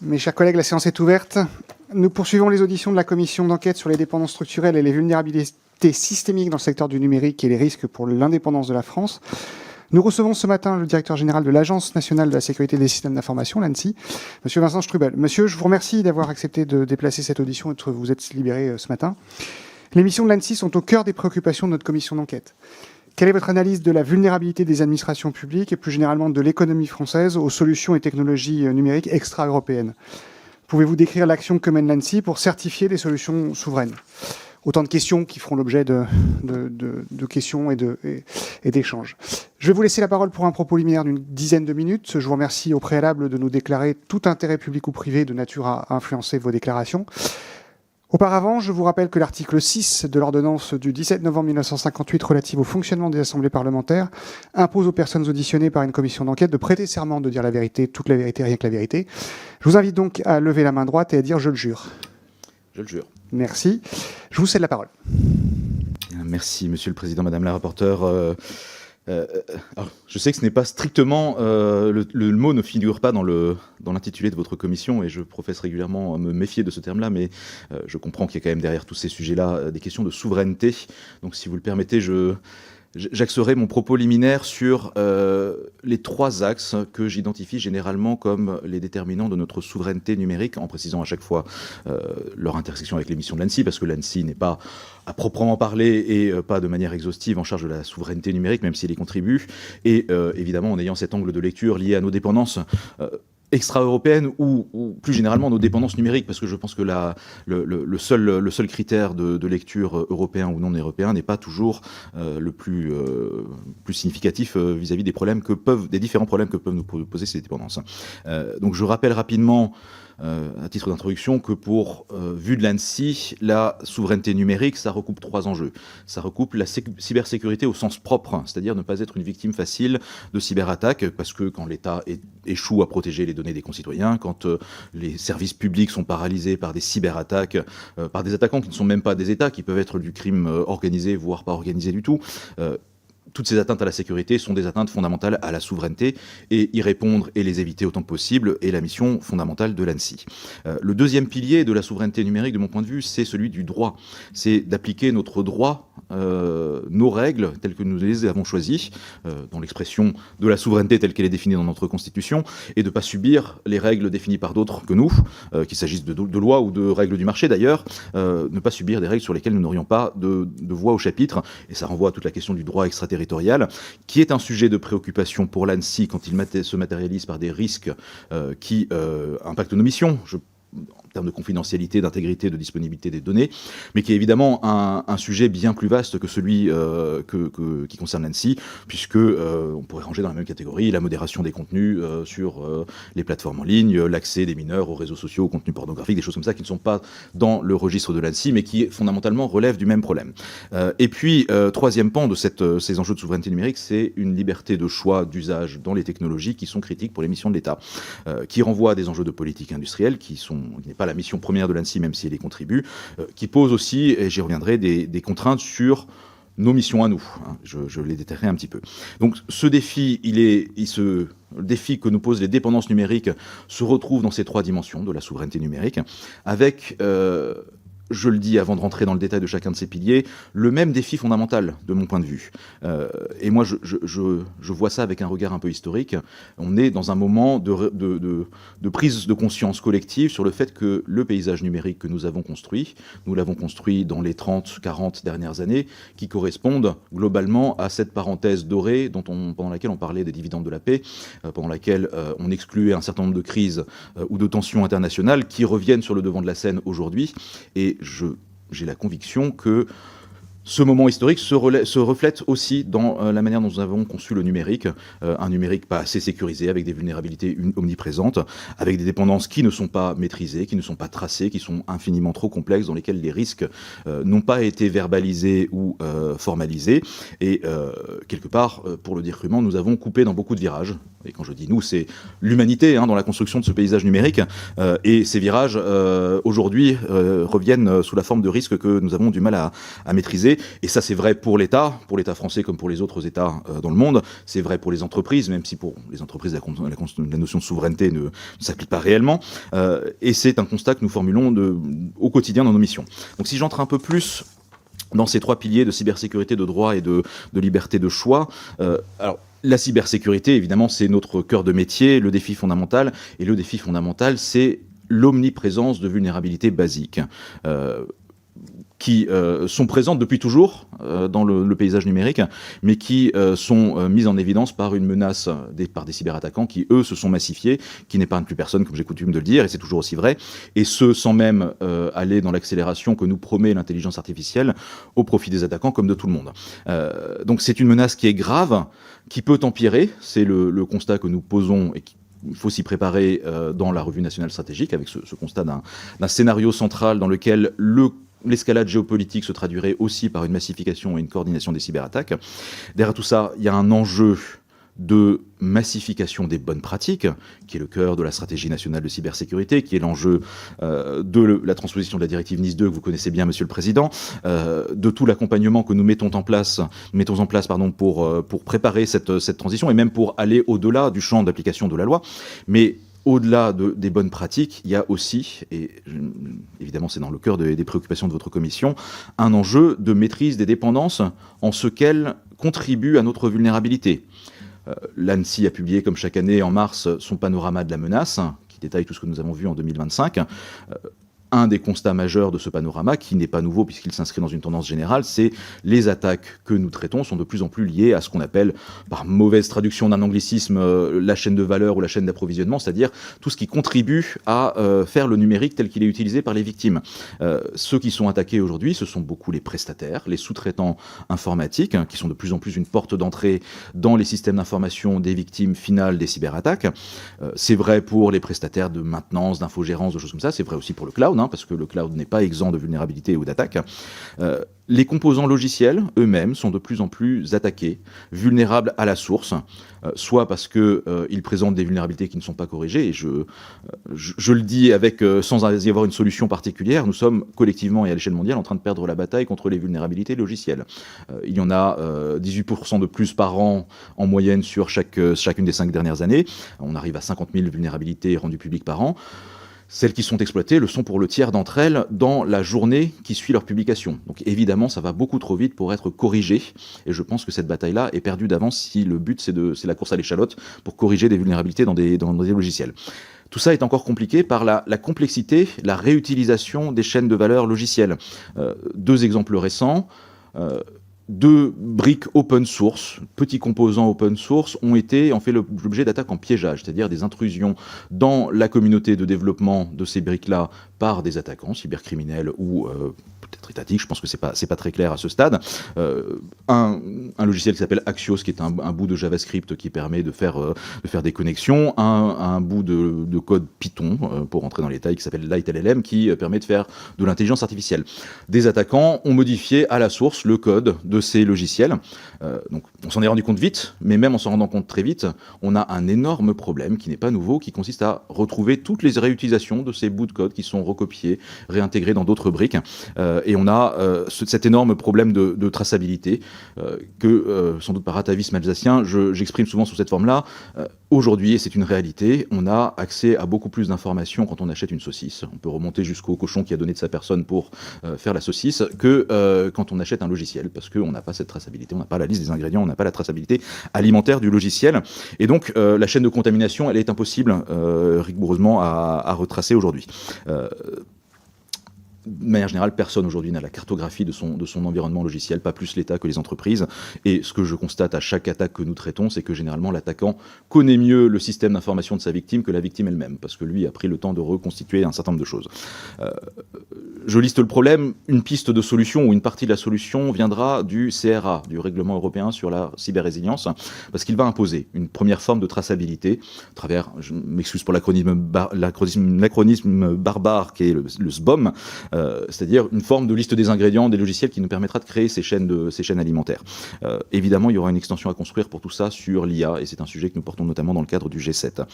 Mes chers collègues, la séance est ouverte. Nous poursuivons les auditions de la commission d'enquête sur les dépendances structurelles et les vulnérabilités systémiques dans le secteur du numérique et les risques pour l'indépendance de la France. Nous recevons ce matin le directeur général de l'Agence nationale de la sécurité des systèmes d'information, l'ANSSI, Monsieur Vincent Strubel. Monsieur, je vous remercie d'avoir accepté de déplacer cette audition et de vous être libéré ce matin. Les missions de l'ANSSI sont au cœur des préoccupations de notre commission d'enquête. Quelle est votre analyse de la vulnérabilité des administrations publiques et plus généralement de l'économie française aux solutions et technologies numériques extra-européennes ? Pouvez-vous décrire l'action que mène l'ANSSI pour certifier des solutions souveraines ? Autant de questions qui feront l'objet de questions et d'échanges. Je vais vous laisser la parole pour un propos liminaire d'une dizaine de minutes. Je vous remercie au préalable de nous déclarer tout intérêt public ou privé de nature à influencer vos déclarations. Auparavant, je vous rappelle que l'article 6 de l'ordonnance du 17 novembre 1958 relative au fonctionnement des assemblées parlementaires impose aux personnes auditionnées par une commission d'enquête de prêter serment de dire la vérité, toute la vérité, rien que la vérité. Je vous invite donc à lever la main droite et à dire « je le jure ». Je le jure. Merci. Je vous cède la parole. Merci, Monsieur le Président, Madame la rapporteure. Alors, je sais que ce n'est pas strictement... le mot ne figure pas dans l'intitulé de votre commission, et je professe régulièrement à me méfier de ce terme-là, mais je comprends qu'il y a quand même derrière tous ces sujets-là des questions de souveraineté. Donc, si vous le permettez, j'axerai mon propos liminaire sur les trois axes que j'identifie généralement comme les déterminants de notre souveraineté numérique, en précisant à chaque fois leur intersection avec les missions de l'ANSSI, parce que l'ANSSI n'est pas à proprement parler et pas de manière exhaustive en charge de la souveraineté numérique, même s'il y contribue, et évidemment en ayant cet angle de lecture lié à nos dépendances extra-européennes ou plus généralement nos dépendances numériques, parce que je pense que le seul critère de lecture européen ou non européen n'est pas toujours le plus significatif vis-à-vis des différents problèmes que peuvent nous poser ces dépendances. Donc je rappelle rapidement, à titre d'introduction, que pour vue de l'ANSSI, la souveraineté numérique, ça recoupe trois enjeux. Ça recoupe la cybersécurité au sens propre, c'est-à-dire ne pas être une victime facile de cyberattaques, parce que quand l'État échoue à protéger les données des concitoyens, quand les services publics sont paralysés par des cyberattaques, par des attaquants qui ne sont même pas des États, qui peuvent être du crime organisé, voire pas organisé du tout, toutes ces atteintes à la sécurité sont des atteintes fondamentales à la souveraineté, et y répondre et les éviter autant que possible est la mission fondamentale de l'ANSSI. Le deuxième pilier de la souveraineté numérique, de mon point de vue, c'est celui du droit. C'est d'appliquer notre droit, nos règles telles que nous les avons choisies, dans l'expression de la souveraineté telle qu'elle est définie dans notre Constitution, et de ne pas subir les règles définies par d'autres que nous, qu'il s'agisse de lois ou de règles du marché d'ailleurs, ne pas subir des règles sur lesquelles nous n'aurions pas de voix au chapitre, et ça renvoie à toute la question du droit extraterritorial, qui est un sujet de préoccupation pour l'ANSSI quand il se matérialise par des risques qui impactent nos missions. En termes de confidentialité, d'intégrité, de disponibilité des données, mais qui est évidemment un sujet bien plus vaste que celui qui concerne l'ANSSI, puisque on pourrait ranger dans la même catégorie la modération des contenus sur les plateformes en ligne, l'accès des mineurs aux réseaux sociaux, aux contenus pornographiques, des choses comme ça qui ne sont pas dans le registre de l'ANSSI, mais qui fondamentalement relèvent du même problème. Et puis, troisième pan de ces enjeux de souveraineté numérique, c'est une liberté de choix d'usage dans les technologies qui sont critiques pour les missions de l'État, qui renvoient à des enjeux de politique industrielle qui n'est pas la mission première de l'ANSSI, même si elle y contribue, qui pose aussi, et j'y reviendrai, des contraintes sur nos missions à nous. Je les détaillerai un petit peu. Donc ce défi, le défi que nous posent les dépendances numériques se retrouve dans ces trois dimensions de la souveraineté numérique, avec... je le dis avant de rentrer dans le détail de chacun de ces piliers, le même défi fondamental de mon point de vue. Et moi, je vois ça avec un regard un peu historique. On est dans un moment de prise de conscience collective sur le fait que le paysage numérique que nous avons construit, nous l'avons construit dans les 30, 40 dernières années, qui correspondent globalement à cette parenthèse dorée pendant laquelle on parlait des dividendes de la paix, pendant laquelle on excluait un certain nombre de crises ou de tensions internationales qui reviennent sur le devant de la scène aujourd'hui. Et j'ai la conviction que ce moment historique se reflète aussi dans la manière dont nous avons conçu le numérique, un numérique pas assez sécurisé, avec des vulnérabilités omniprésentes, avec des dépendances qui ne sont pas maîtrisées, qui ne sont pas tracées, qui sont infiniment trop complexes, dans lesquelles les risques n'ont pas été verbalisés ou formalisés. Et quelque part, pour le dire crûment, nous avons coupé dans beaucoup de virages. Et quand je dis nous, c'est l'humanité dans la construction de ce paysage numérique. Et ces virages, aujourd'hui, reviennent sous la forme de risques que nous avons du mal à maîtriser. vulnérabilité. Et ça, c'est vrai pour l'État français comme pour les autres États dans le monde. C'est vrai pour les entreprises, même si pour les entreprises, la notion de souveraineté ne s'applique pas réellement. Et c'est un constat que nous formulons au quotidien dans nos missions. Donc si j'entre un peu plus dans ces trois piliers de cybersécurité, de droit et de liberté de choix, alors la cybersécurité, évidemment, c'est notre cœur de métier, le défi fondamental. Et le défi fondamental, c'est l'omniprésence de vulnérabilités basiques qui sont présentes depuis toujours dans le paysage numérique, mais qui sont mises en évidence par une menace par des cyberattaquants qui, eux, se sont massifiés, qui n'épargnent plus personne, comme j'ai coutume de le dire, et c'est toujours aussi vrai, et ce, sans même aller dans l'accélération que nous promet l'intelligence artificielle au profit des attaquants, comme de tout le monde. Donc c'est une menace qui est grave, qui peut empirer, c'est le constat que nous posons et il faut s'y préparer dans la revue nationale stratégique, avec ce constat d'un scénario central dans lequel l'escalade géopolitique se traduirait aussi par une massification et une coordination des cyberattaques. Derrière tout ça, il y a un enjeu de massification des bonnes pratiques, qui est le cœur de la stratégie nationale de cybersécurité, qui est l'enjeu de la transposition de la directive NIS 2, que vous connaissez bien, Monsieur le Président, de tout l'accompagnement que nous mettons en place pour préparer cette transition, et même pour aller au-delà du champ d'application de la loi. Mais au-delà des bonnes pratiques, il y a aussi, et évidemment c'est dans le cœur des préoccupations de votre commission, un enjeu de maîtrise des dépendances en ce qu'elles contribuent à notre vulnérabilité. L'ANSSI a publié, comme chaque année en mars, son panorama de la menace, qui détaille tout ce que nous avons vu en 2025. Un des constats majeurs de ce panorama, qui n'est pas nouveau puisqu'il s'inscrit dans une tendance générale, c'est les attaques que nous traitons sont de plus en plus liées à ce qu'on appelle, par mauvaise traduction d'un anglicisme, la chaîne de valeur ou la chaîne d'approvisionnement, c'est-à-dire tout ce qui contribue à faire le numérique tel qu'il est utilisé par les victimes. Ceux qui sont attaqués aujourd'hui, ce sont beaucoup les prestataires, les sous-traitants informatiques, qui sont de plus en plus une porte d'entrée dans les systèmes d'information des victimes finales des cyberattaques. C'est vrai pour les prestataires de maintenance, d'infogérance, de choses comme ça, c'est vrai aussi pour le cloud, parce que le cloud n'est pas exempt de vulnérabilité ou d'attaque. Les composants logiciels eux-mêmes sont de plus en plus attaqués, vulnérables à la source, soit parce qu'ils présentent des vulnérabilités qui ne sont pas corrigées, et je le dis sans y avoir une solution particulière, nous sommes collectivement et à l'échelle mondiale en train de perdre la bataille contre les vulnérabilités logicielles. Il y en a 18% de plus par an en moyenne sur chacune des 5 dernières années. On arrive à 50 000 vulnérabilités rendues publiques par an. Celles qui sont exploitées le sont pour le tiers d'entre elles dans la journée qui suit leur publication. Donc évidemment, ça va beaucoup trop vite pour être corrigé. Et je pense que cette bataille-là est perdue d'avance si le but, c'est la course à l'échalote pour corriger des vulnérabilités dans des logiciels. Tout ça est encore compliqué par la complexité, la réutilisation des chaînes de valeur logicielles. 2 exemples récents. 2 briques open source, petits composants open source, ont fait l'objet d'attaques en piégeage, c'est-à-dire des intrusions dans la communauté de développement de ces briques-là par des attaquants cybercriminels ou peut-être étatiques, je pense que c'est pas très clair à ce stade. Un logiciel qui s'appelle Axios, qui est un bout de JavaScript qui permet de faire des connexions, un bout de code Python, pour rentrer dans les détails, qui s'appelle LightLLM, qui permet de faire de l'intelligence artificielle. Des attaquants ont modifié à la source le code de ces logiciels. Donc on s'en est rendu compte vite, mais même en s'en rendant compte très vite, on a un énorme problème qui n'est pas nouveau, qui consiste à retrouver toutes les réutilisations de ces bouts de code qui sont recopiés, réintégrés dans d'autres briques. Et on a cet énorme problème de traçabilité que, sans doute par atavisme alsacien, j'exprime souvent sous cette forme-là. Aujourd'hui, et c'est une réalité, on a accès à beaucoup plus d'informations quand on achète une saucisse. On peut remonter jusqu'au cochon qui a donné de sa personne pour faire la saucisse, que quand on achète un logiciel, parce qu'on n'a pas cette traçabilité, on n'a pas la liste des ingrédients, on n'a pas la traçabilité alimentaire du logiciel. Et donc, la chaîne de contamination, elle est impossible rigoureusement à retracer aujourd'hui. De manière générale, personne aujourd'hui n'a la cartographie de son environnement logiciel, pas plus l'État que les entreprises. Et ce que je constate à chaque attaque que nous traitons, c'est que généralement l'attaquant connaît mieux le système d'information de sa victime que la victime elle-même, parce que lui a pris le temps de reconstituer un certain nombre de choses. Je liste le problème. Une piste de solution ou une partie de la solution viendra du CRA, du règlement européen sur la cyber-résilience, parce qu'il va imposer une première forme de traçabilité à travers, je m'excuse pour l'acronyme barbare qui est le SBOM, c'est-à-dire une forme de liste des ingrédients des logiciels qui nous permettra de créer ces chaînes alimentaires. Évidemment, il y aura une extension à construire pour tout ça sur l'IA, et c'est un sujet que nous portons notamment dans le cadre du G7.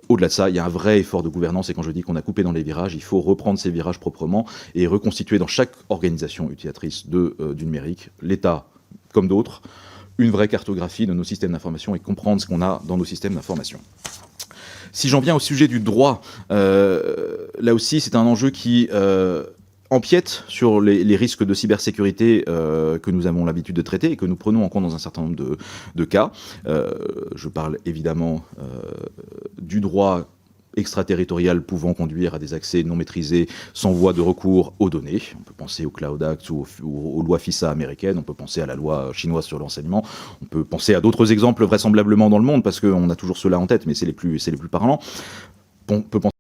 Au-delà de ça, il y a un vrai effort de gouvernance, et quand je dis qu'on a coupé dans les virages, il faut reprendre ces virages proprement et reconstituer dans chaque organisation utilisatrice du numérique, l'État comme d'autres, une vraie cartographie de nos systèmes d'information et comprendre ce qu'on a dans nos systèmes d'information. Si j'en viens au sujet du droit, là aussi c'est un enjeu qui empiète sur les risques de cybersécurité que nous avons l'habitude de traiter et que nous prenons en compte dans un certain nombre de cas. Je parle évidemment du droit extraterritorial pouvant conduire à des accès non maîtrisés sans voie de recours aux données. On peut penser au Cloud Act ou aux lois FISA américaines, on peut penser à la loi chinoise sur l'enseignement, on peut penser à d'autres exemples vraisemblablement dans le monde, parce qu'on a toujours cela en tête, mais c'est les plus parlants. On peut penser